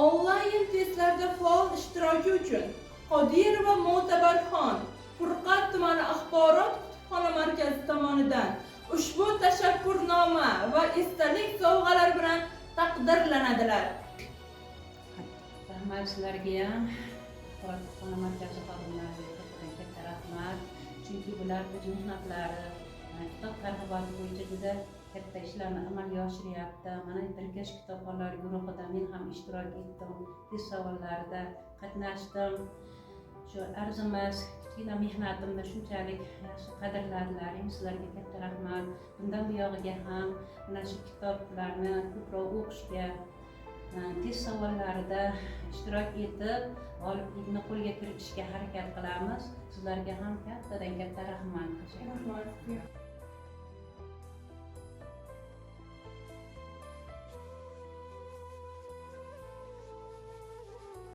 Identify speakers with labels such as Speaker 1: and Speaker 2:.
Speaker 1: Onlayn testlarda faol ishtiroki uchun Qodirova Mo'tabarxon Furqat tumani axborot kutubxona markazi tomonidan ushbu tashakkurnoma va esdalik sovg'alar bilan taqdirlanadilar.
Speaker 2: Rahmat sizlarga ham, axborot kutubxona markazi xodimlariga katta rahmat. Chunki bular o'z mehnatlari, kitob targ'iboti bo'yicha juda katta ishlarni amalga oshiryapti. Mana Birgash kitobxonlar guruhida men ham ishtirok etdim, test savollarida qatnashdim. Shu arzimas kichkina mehnatimni shunchalik yaxshi qadrladilar. Sizlarga katta rahmat. Bundan buyog'iga ham mana shu kitoblarni ko'proq o'qishga, test savollarida ishtirok etib, g'oliblikni qo'lga kiritishga harakat qilamiz. Sizlarga ham kattadan katta rahmat.
Speaker 1: Rahmat.